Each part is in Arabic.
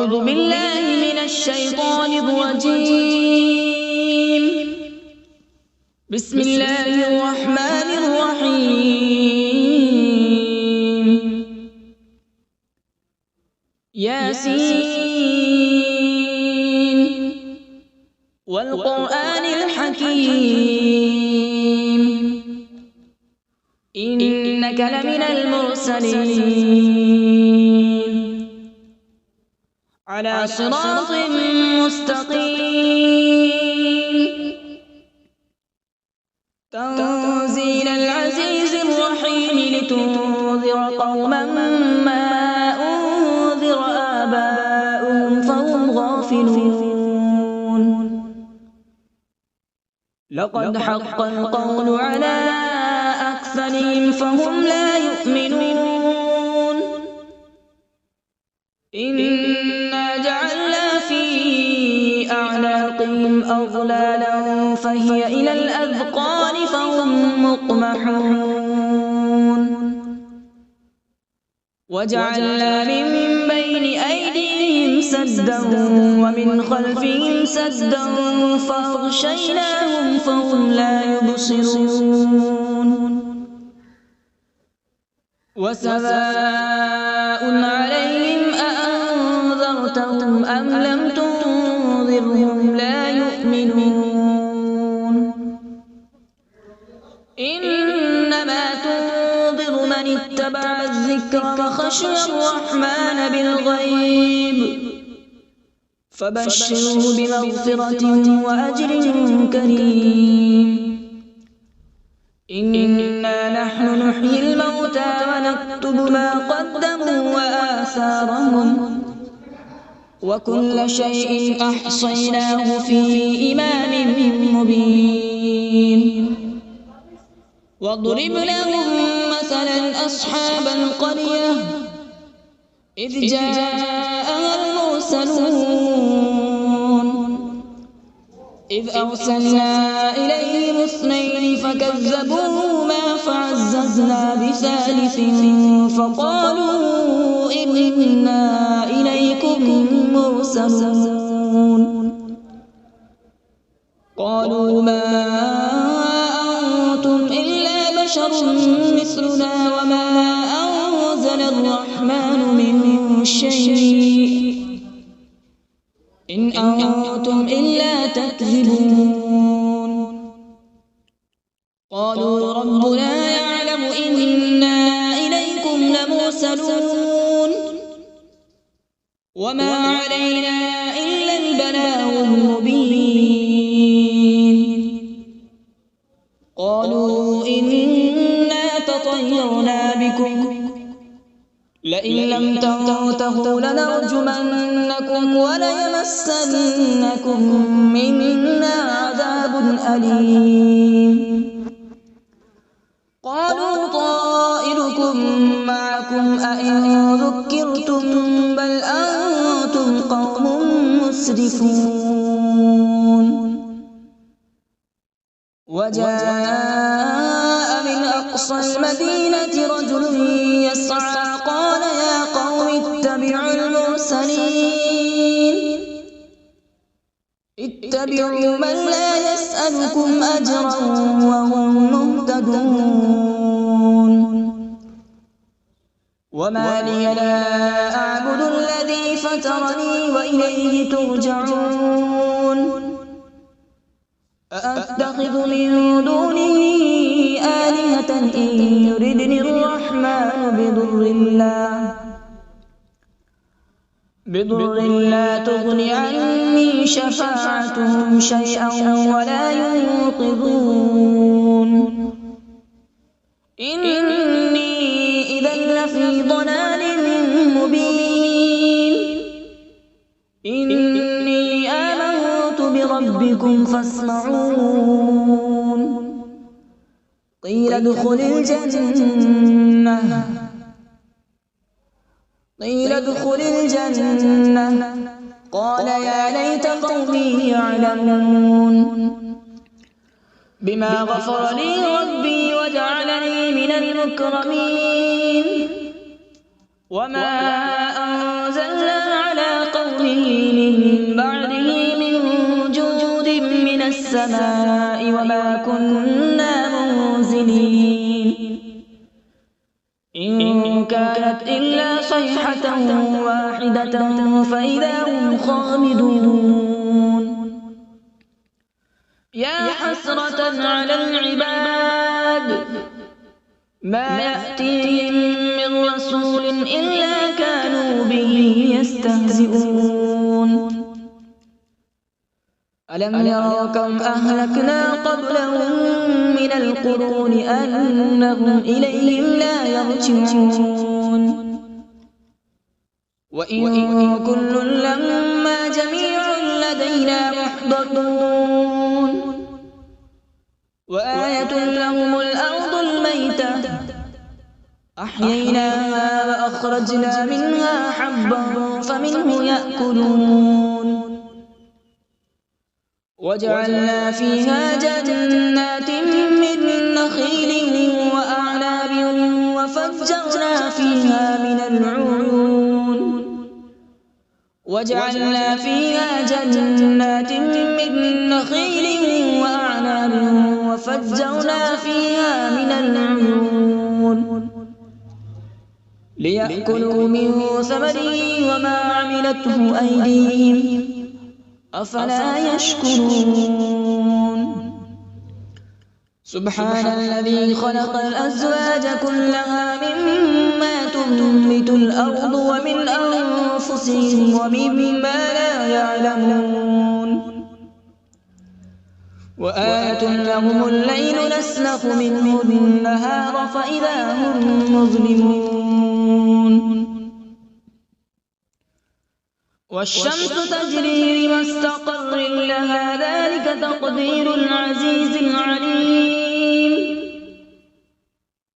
أعوذ بالله من الشيطان الرجيم. بسم الله الرحمن الرحيم. ياسين والقرآن الحكيم إنك لمن المرسلين على صراط مستقيم. تنزيل العزيز الرحيم لتنذر قوما ما أنذر آباؤهم فهم غافلون. لقد حق القول على أكثرهم فهم لا يؤمنون. إنا جعلنا في أعناقهم أغلالا فهي إلى الأذقان فهم مقمحون. وجعلنا من بين أيديهم سدا ومن خلفهم سدا فأغشيناهم فهم لا يبصرون. وسواء عليهم أأنذرتهم أم لم تنذرهم لا يؤمنون. إنما تنذر من اتبع الذكر وخشي الرحمن بالغيب فبشره بمغفرة وأجر كريم. إنا نحن نحيي الموتى ونكتب ما قدموا وآثارهم وكل شيء أحصيناه في إمام مبين. واضرب لهم مثلا أصحاب القرية إذ جاءها المرسلون إذ أرسلنا إليهم اثنين فكذبوهما فعززنا بثالث فقالوا إنا إليكم مرسلون. قالوا ما أنتم إلا بشر مثلنا وما أنزل الرحمن من شيء إن أنتم إلا تكذبون. قالوا ربنا يعلم إنا إليكم لمرسلون وما علينا إلا البلاغ المبين. قالوا إنا تطيرنا بكم لئن لم تنتهوا لنرجمنكم وليمسنكم منا عذاب أليم. قالوا طائركم معكم أئن ذكرتم بل أنتم قوم مسرفون. وجاء من أقصى المدينة رجل يسعى قال يا قوم اتبعوا المرسلين اتبعوا من لا يسألكم أجرا وهم مهتدون. وما لي لا أعبد الذي فطرني وإليه ترجعون. أأتخذ من دونه آلهة إن يردني الرحمن بضر لا تغن عني شفاعتهم شيئا ولا ينقذون. إني إذا لفي ضلال مبين. إني آمنت بربكم فاسمعون. قيل ادخل الجنة قال يا ليت قومي يعلمون. بما غفر لي ربي وجعلني من المكرمين. وما أنزلنا على قوم السماء وما كنا منزلين إن كانت إلا صيحة واحدة فإذا هم خامدون يا حسرة على العباد ما يأتيهم من رسول إلا كانوا به يستهزئون ألم يروا كم أهلكنا قبلهم من القرون أنهم إليهم لا يرجعون وإن كل لما جميع لدينا محضرون وآية لهم الأرض الميتة أحييناها وأخرجنا منها حبا فمنه يأكلون وجعلنا فيها جنات من نخيل وأعناب وفجرنا فيها من العيون وجعلنا فيها جنات من نخيل وأعناب وفجرنا فيها من العيون ليأكلوا من ثمره وما عملته أيديهم أفلا يشكرون سبحان الذي خلق الأزواج كلها مما تنبت الأرض ومن أنفسهم ومما لا يعلمون وآية لهم الليل نسلخ منه النهار فإذا هم مظلمون والشمس تجري لمستقر لها ذلك تقدير العزيز العليم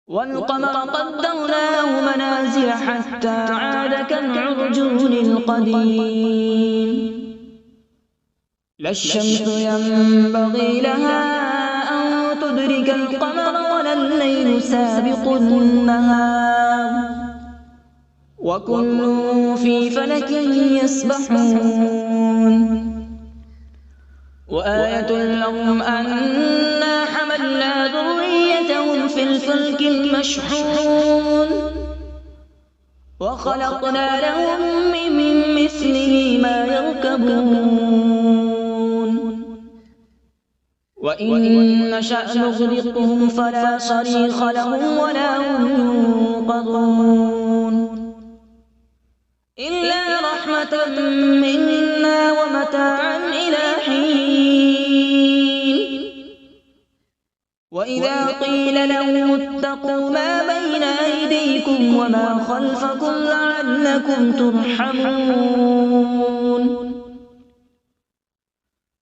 والقمر قدرناه منازل حتى عاد كالعرجون القديم لا الشمس ينبغي لها أن تدرك القمر ولا الليل سابق النهار وكل في فلك يسبحون وآية لهم أنا حملنا ذريتهم في الفلك المشحون وخلقنا لهم من مثله ما يركبون وإن نشأ نغرقهم فلا صريخ لهم ولا هم ينقذون إلا رحمة منا ومتاعا إلى حين وإذا قيل لهم اتقوا ما بين أيديكم وما خلفكم لعلكم ترحمون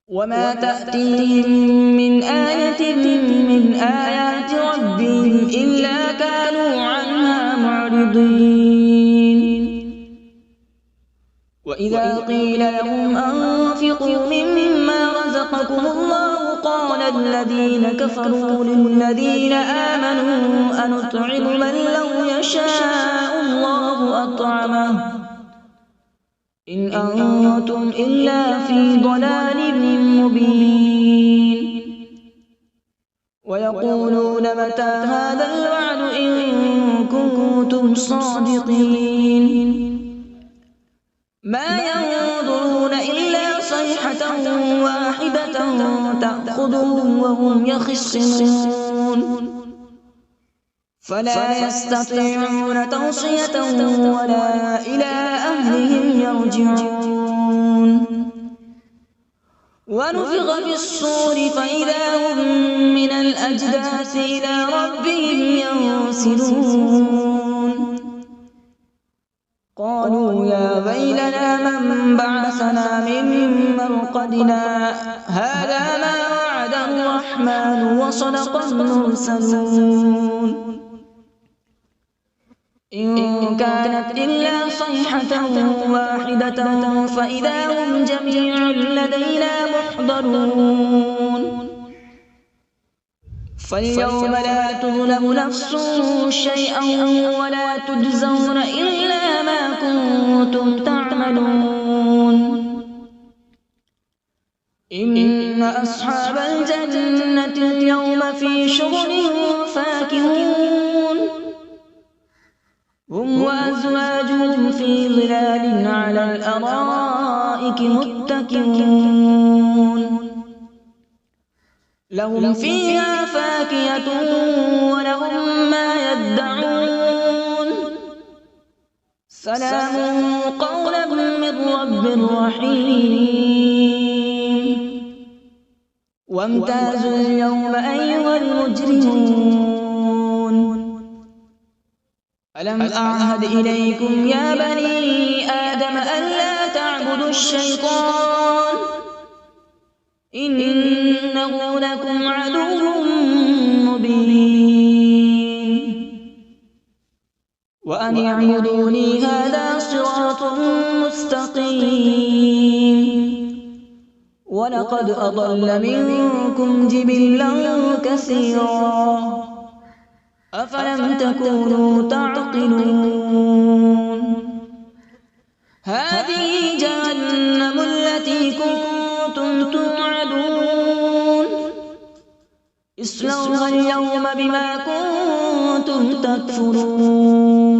وما تأتيهم من آية من آيات ربهم إلا كانوا عنها معرضين وإذا قيل لهم أنفقوا مما رزقكم الله قال الذين كفروا للذين آمنوا أنطعم من لو يشاء الله أطعمه إن أنتم إلا في ضلال مبين ويقولون متى هذا الوعد إن كنتم صادقين ما ينظرون إلا صيحة واحدة تأخذهم وهم يخصمون فلا يستطيعون توصية ولا إلى أهلهم يرجعون ونفخ في الصور فإذا هم من الأجداث إلى ربهم ينسلون قالوا يا ويلنا من بعثنا من مرقدنا هذا ما وعد الرحمن وصدق المرسلون إن كانت إلا صيحة واحدة فإذا هم جميع لدينا محضرون فاليوم لا تظلم نفس شيئا ولا تجزون إلا ما كنتم تعملون إن أصحاب الجنة اليوم في شغل فاكهون هم وأزواجهم في ظلال على الأرائك متكئون لهم فيها فاكهة ولهم ما يدعون سلام قولا من رب رحيم وامتازوا اليوم أيها المجرمون ألم أعهد إليكم يا بني آدم ألا تعبدوا الشيطان إنه لكم عدو مبين وأن اعبدوني هذا صراط مستقيم ولقد أضل منكم جبلا كثيرا أفلم تكونوا تعقلون هذه جهنم التي كنتم توعدون اصلوها اليوم بما كنتم تكفرون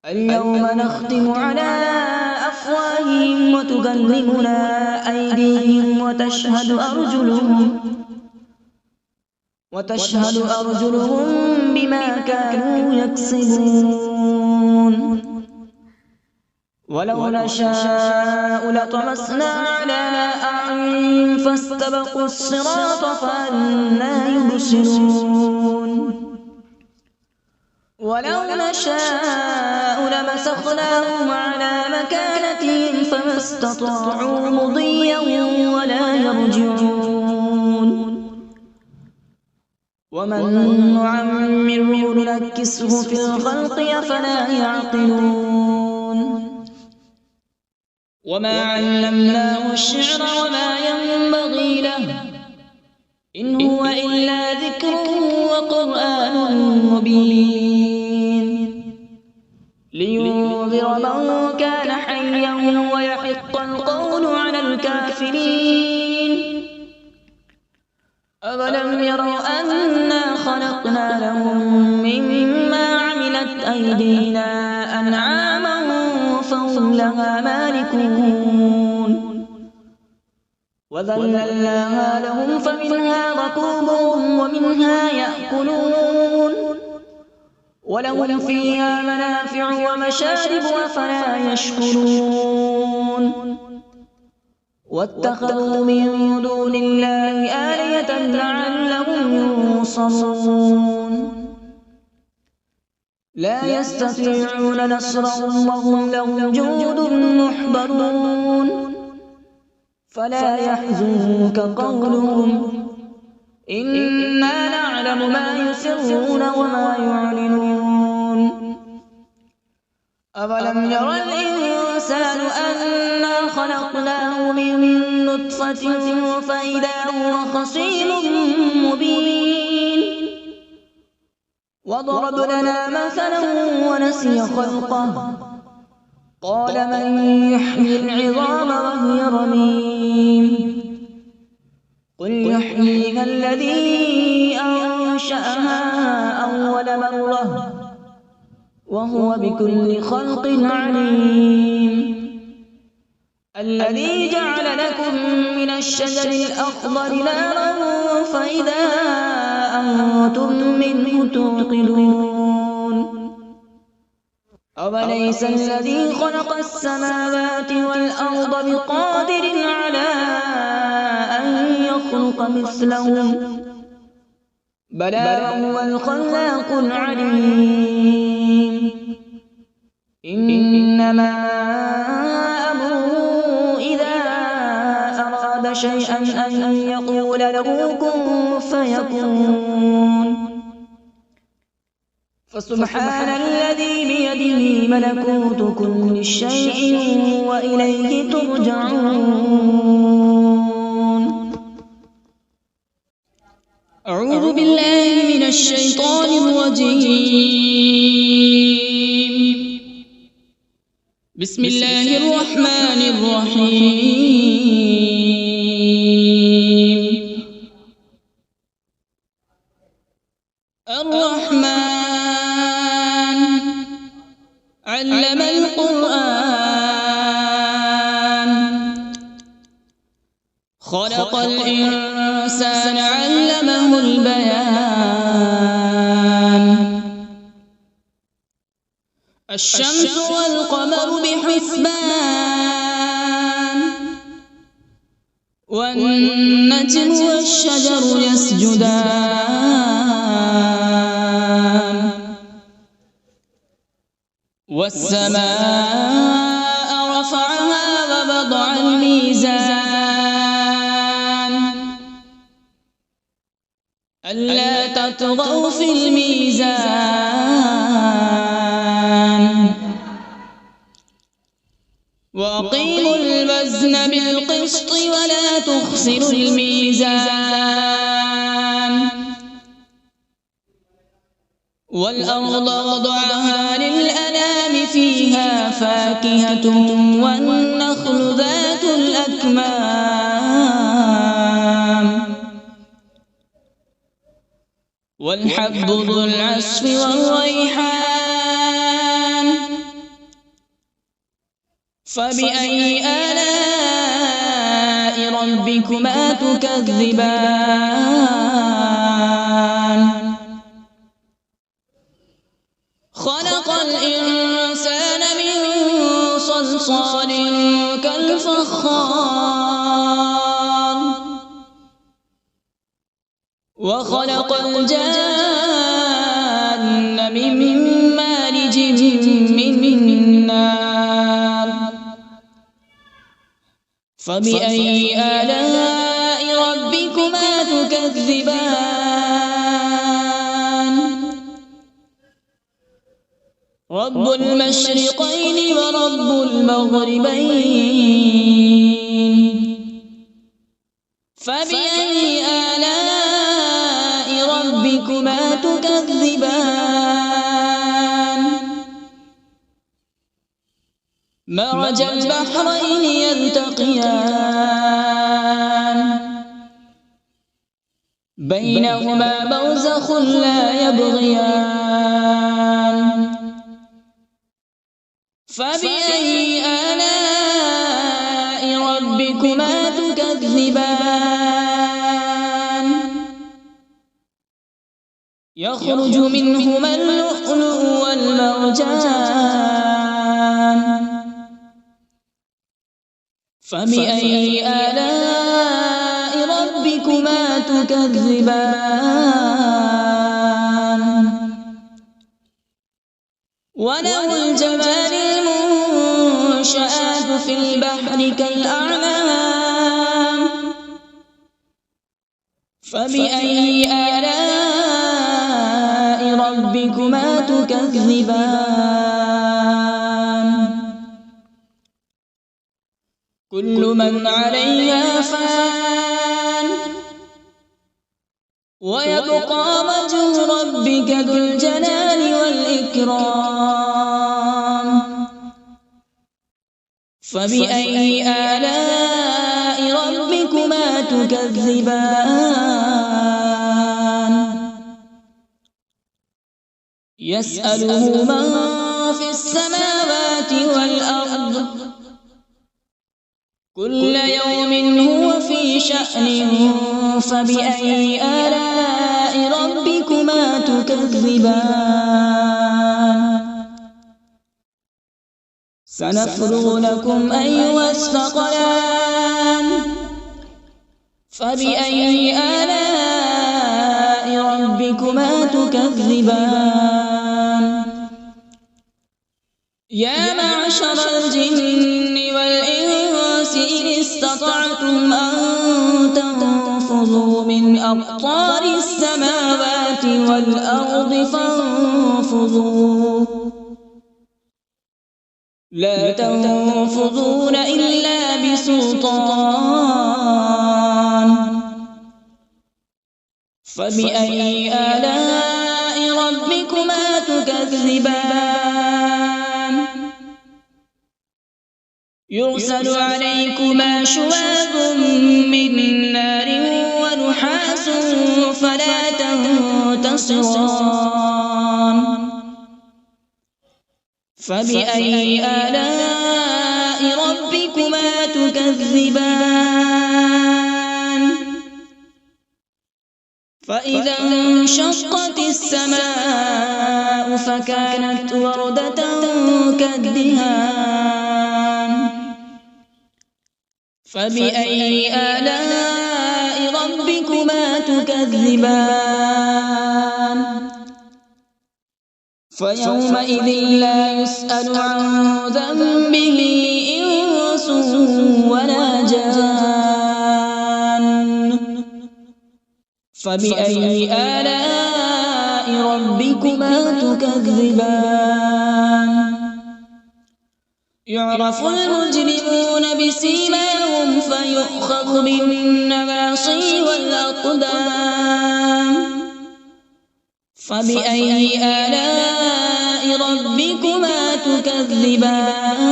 اليوم نختم على أفواههم وتكلمنا أيديهم وتشهد أرجلهم بما كانوا يكسبون ولو نشاء لطمسنا على أعينهم فاستبقوا الصراط فأنى يبصرون ولو نشاء لمسخناهم على مكانتهم فما استطاعوا مضيا ولا يرجعون ومن نعمره ننكسه في الخلق أفلا يعقلون وما علمناه الشعر وما ينبغي له إن هو إلا ذكر وقرآن مبين لينذر من كان حيا ويحق القول على الكافرين أولم يروا أنا خلقنا لهم مما عملت أيدينا أنعاما فهم لها مالكون وذللناها لهم فمنها ركوبهم ومنها يأكلون ولهم فيها منافع ومشارب أفلا يشكرون واتخذوا من دون الله آلهة لعلهم ينصرون لا يستطيعون نصرهم وهم لهم جند محضرون فلا يحزنك قولهم إنا نعلم ما يسرون وما يعلنون أولم ير الإنسان أنا خلقناه من نطفة فإذا هو خصيم مبين وضرب لنا مثلا ونسي خلقه قال من يحيي العظام وهي رميم قل يحييها الذي أنشأها أول مرة وهو بكل خلق عليم الذي جعل لكم من الشجر الأخضر نارا فإذا أنتم منه توقدون أوليس الذي خلق السماوات والأرض بقادر على أن يخلق مثلهم بلى وهو الخلاق العليم إنما أمره إذا أراد شيئا أن يقول له كن فيكون فسبحان الذي بيده ملكوت كل شيء وإليه ترجعون أعوذ بالله من الشيطان الرجيم بسم الله الرحمن الرحيم. الرحمن علم القرآن، خلق الإنسان علمه البيان. الشمس والقمر بحسبان، والنجم والشجر يسجدان. والسماء رفعها ووضع الميزان، ألا تطغوا في الميزان. وأقيموا الوزن بالقسط ولا تخسروا الميزان. والأرض وضعها للأنام، فيها فاكهة والنخل ذات الأكمام، والحب ذو العصف والريحان. فبأي آلاء ربكما تكذبان؟ خلق الإنسان من صلصال كالفخار، وخلق الجان من مارج من نار. فبأي آلاء ربكما تكذبان؟ رب المشرقين ورب المغربين. فبأي آلاء ربكما تكذبان؟ مرج البحرين يلتقيان، بينهما برزخ لا يبغيان. فبأي آلاء ربكما تكذبان؟ يخرج منهما اللؤلؤ والمرجان. فبأي آلاء ربكما تكذبان؟ وله الجوار المنشآت في البحر كالأعلام. فبأي آلاء ربكما تكذبان؟ كل من عليها فان، ويبقى وجه ربك ذو الجلال والإكرام. فبأي آلاء ربكما تكذبان؟ يسأله من في السماوات والأرض، كل يوم هو في شأن. فبأي آلاء ربكما تكذبان؟ سنفرغ لكم أيها الثقلان. فبأي آلاء ربكما تكذبان؟ يا معشر الجن والإنس إن استطعتم أن تنفذوا من أقطار السماوات والأرض فانفذوا، لا تنفذون إلا بسلطان. فبأي آلاء ربكما تكذبان؟ يرسل عليكما شواظ من نار ونحاس فلا تنتصران فبأي آلاء ربكما تكذبان فإذا انشقت السماء فكانت وردة كالدهان فبأي آلاء ربكما تكذبان فيومئذ لا يسأل عن ذنبه إنس ولا جان فبأي آلاء ربكما تكذبان يعرف المجرمون بسيماهم فيؤخذ بالنواصي والأقدام فبأي آلاء ربكما تكذبان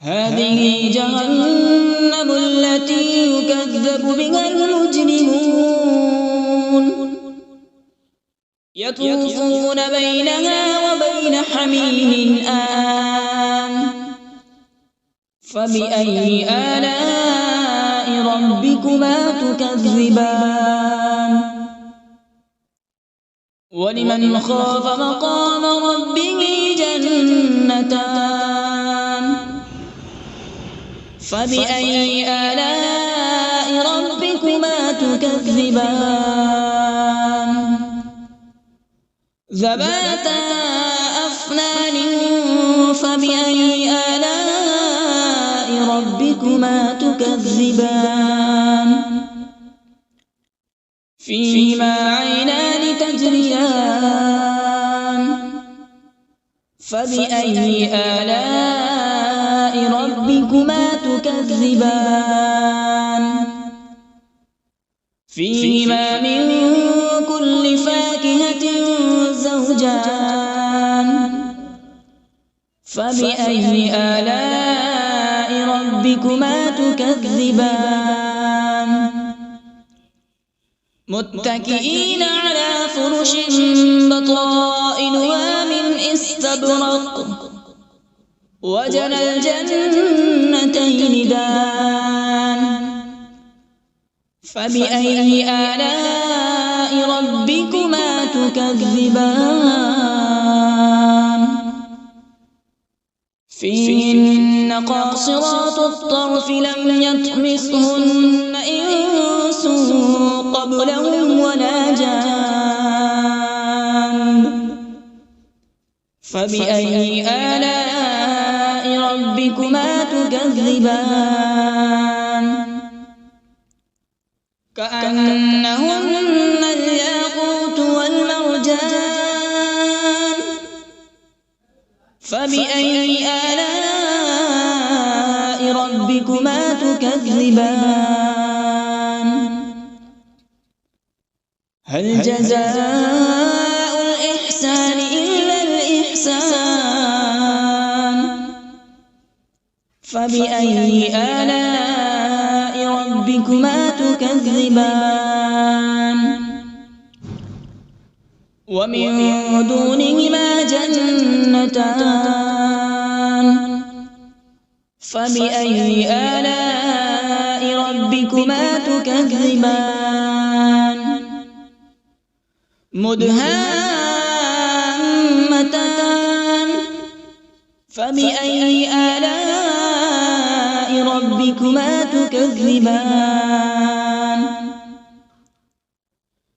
هذه جهنم التي يكذب بها المجرمون يطوفون بينها وبين حميم آن فبأي آلاء ربكما تكذبان ولمن خاف مقام ربه جنتان فبأي آلاء ربكما تكذبان ذواتا أفنان فبأي آلاء ربكما تكذبان فيهما عينان تجريان فبأي آلاء ربكما تكذبان فيهما من كل فاكهة زوجان فبأي آلاء ربكما تكذبان متكئين على فرش بطائنها من استبرق وجنى الجنتين دان فبأي آلاء ربكما تكذبان فيهن قاصرات الطرف لم يطمثهن إنس قبلهم ولا جان فبأي آلاء ربكما تكذبان كأنهن الياقوت والمرجان فبأي آلاء ربكما تكذبان هل جزاء الإحسان إلا الإحسان فبأي آلاء ربكما تكذبان ومن دونهما جنتان فبأي آلاء ربكما تكذبان مدهامتان فبأي آلاء ربكما تكذبان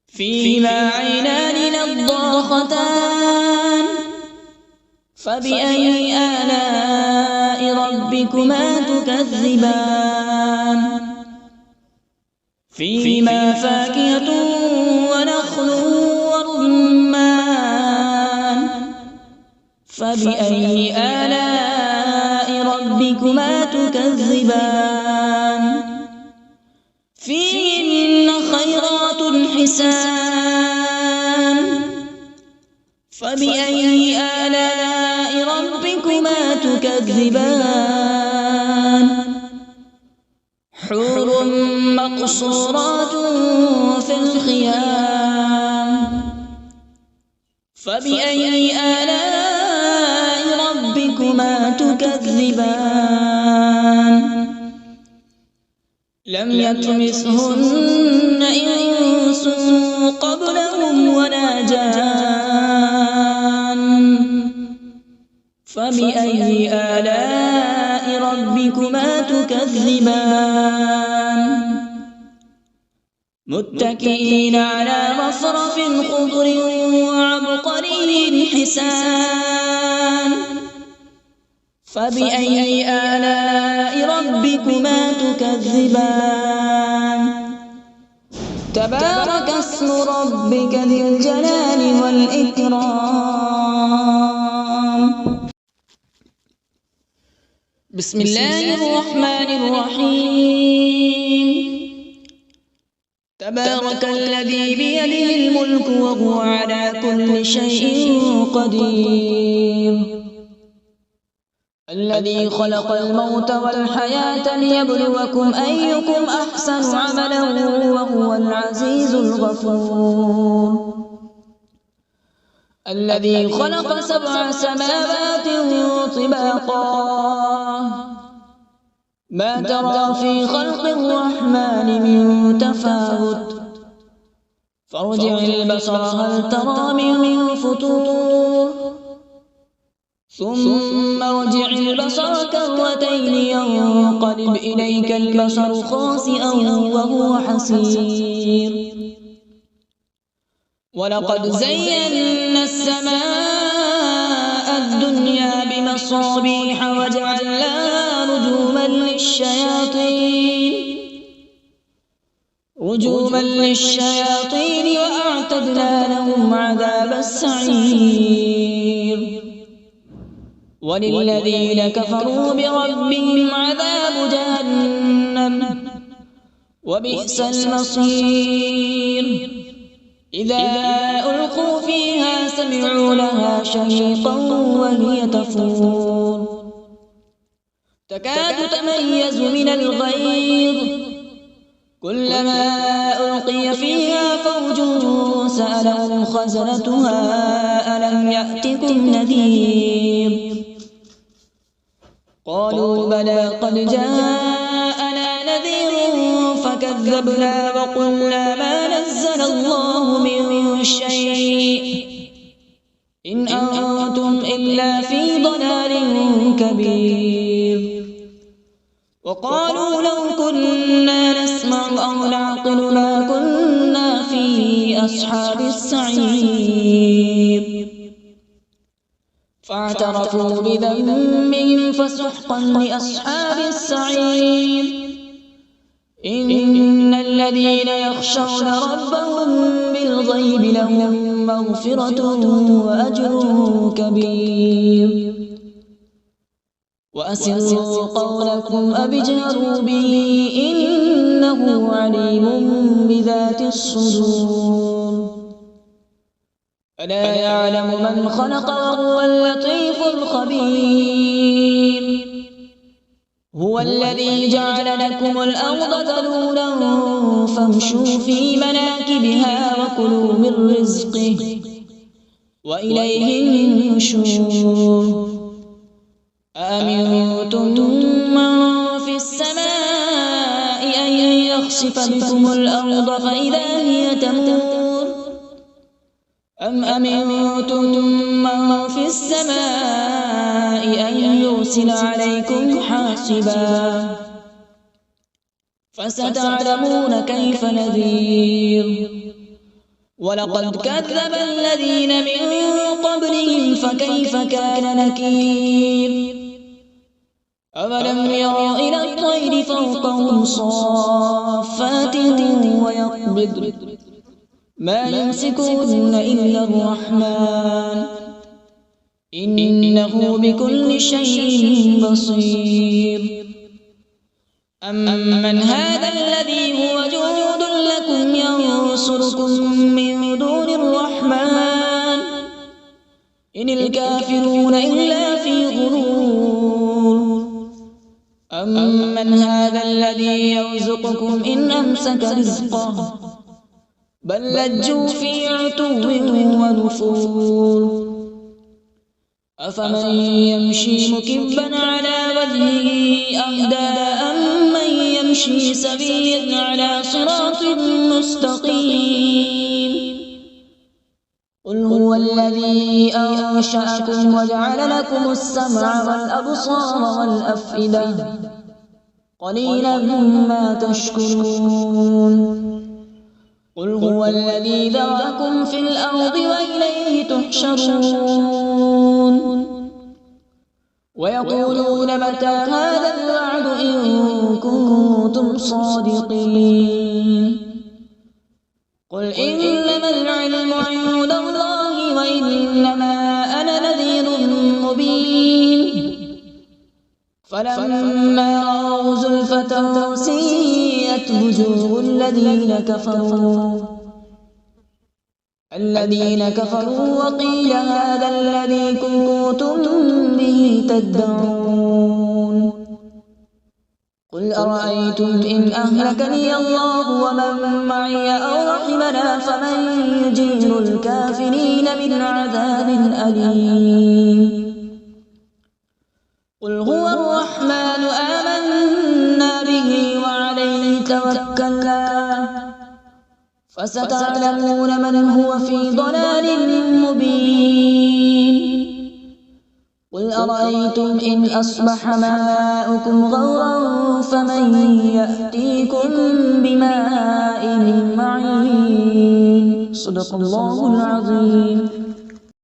فيهما عينان نضاختان فبأي آلاء ربكما تكذبان فيهما فاكهة ونخل ورمان فبأي آلاء ربكما تكذبان فيهن خيرات حسان فبأي آلاء ربكما ربكما تكذبان حور مقصورات في الخيام فبأي آلاء ربكما تكذبان لم يطمثهن إنس قبلهم ولا جان فبأي آلاء ربكما تكذبان متكئين على رفرف خضر وعبقري حسان فبأي آلاء ربكما تكذبان تبارك اسم ربك ذي الجلال والإكرام بسم الله الرحمن الرحيم تبارك الذي بيده الملك وهو على كل شيء قدير الذي خلق الموت والحياة ليبلوكم أيكم أحسن عملا وهو العزيز الغفور الذي خلق 7 سماوات طباقا ما ترى في خلق الرحمن من تفاوت فارجع البصر هل ترى من فطور ثم ارجع البصر كرتين ينقلب إليك البصر خاسئا وهو حسير ولقد زينا السماء الدنيا بمصابيح وجعلناها رجوما للشياطين وأعتدنا لهم عذاب السعير وللذين كفروا بربهم عذاب جهنم وبئس المصير إذا ألقوا فيها سمعوا لها شهيقا وهي تفور تكاد تميز من الغيظ كلما ألقي فيها فوج سألهم خزنتها ألم يأتكم نذير قالوا بلى قد جاءنا نذير فكذبنا وقلنا ما نزل الله من شيء إن أنتم إلا في ضلال كبير وقالوا لو كنا نسمع أو نعقل ما كنا في أصحاب السعير فاعترفوا بذنبهم فسحقا لأصحاب السعير إن الذين يخشون ربهم بالغيب لهم مغفرة وأجر كبير وأسروا قولكم أو اجهروا به إنه عليم بذات الصدور ألا يعلم من خلق وهو اللطيف الخبير هو الذي جعل لكم الأرض ذلولا فامشوا في مناكبها وكلوا من رزقه وإليه النشور أأمنتم من في السماء أن يخسف بكم الأرض فإذا هي تمور أم أمنتم من في السماء أن يرسل عليكم حاصبا فستعلمون كيف نذير ولقد كذب الذين من قبلهم فكيف كان نكير أولم يروا إلى الطير فوقهم صافات ويقبض ما يمسكون إلا الرحمن إنه بكل شيء بصير أمن هذا الذي هو جند لكم ينصركم من دون الرحمن إن الكافرون إلا في غرور أمن هذا الذي يرزقكم إن أمسك رزقه بل لجوا في عتو ونفور أفمن يمشي مكبا على وجهه أهدى أمن يمشي سويا على صراط مستقيم قل هو الذي أنشأكم وجعل لكم السمع والأبصار والأفئدة قليلا ما تشكرون قل هو الذي ذرأكم في الأرض وإليه تحشرون ويقولون متى هذا الوعد إن كنتم صادقين قل إنما العلم عند الله وإنما أنا نذير مبين فلما رأوا زلفة سيئت وجوه الذين كفروا وقيل هذا الذي كنتم به تدعون قل أرأيتم إن أهلكني الله ومن معي أو رحمنا فمن يجير الكافرين من عذاب أليم قل هو الرحمن آمنا به وعليه توكلنا فستعلمون من هو في ضلال مبين قل أرأيتم إن أصبح ماؤكم غورا فمن يأتيكم بماء معين صدق الله العظيم.